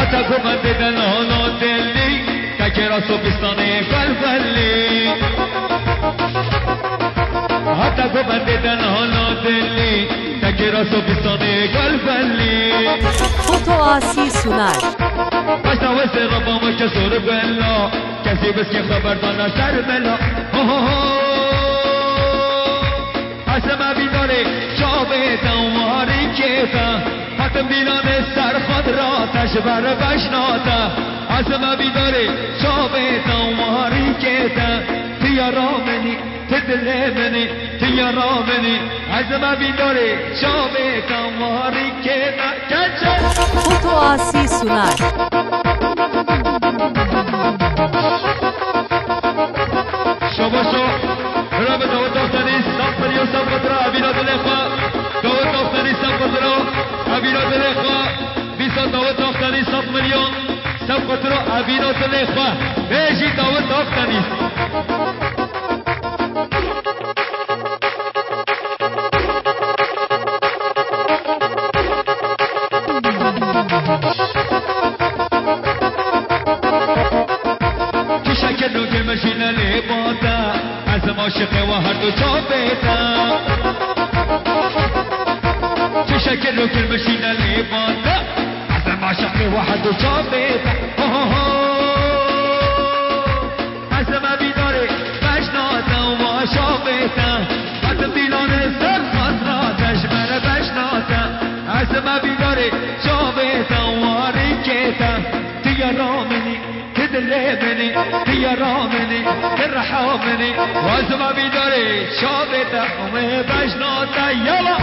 حتی گمند دلان و دلی تکرا صوفستان فلفلی حتی گمند دلان و دلی تکرا صوفستان فلفلی Foto Asi sunar. başta ve serabama kesur bella kesi beski xabardana ser bella asma bidare شابه واری کیتا حتم بیلان سر خود را تشبر بشناتا اسما بیداره شابه واری کیتا تیا رامنی تدل منی تیا رامنی اسما بیداره شابه واری کیتا کچه Foto Asi sunar. شباشو رب داود دافتنی سب پریو سب قدرا عبیرات الاخوة داود دافتنی سب قدرا عبیرات الاخوة بیسا داود دافتنی سب ملیون سب قدرا عبیرات الاخوة بیشی داود دافتنی مشین لبادا از عاشق و هر دو جا بیتا چه شکل رو که مشین لبادا از عاشق و هر دو جا بیتا از ما بیداره بشناتا و آشا بیتا حتی بیلان سر خواست را تشمر بشناتا از ما بیداره جا بیتا و آریکیتا تیا رامنی تدلمني هي رامني الرحامني وازما بيداري شابتا وما بشناتا يلا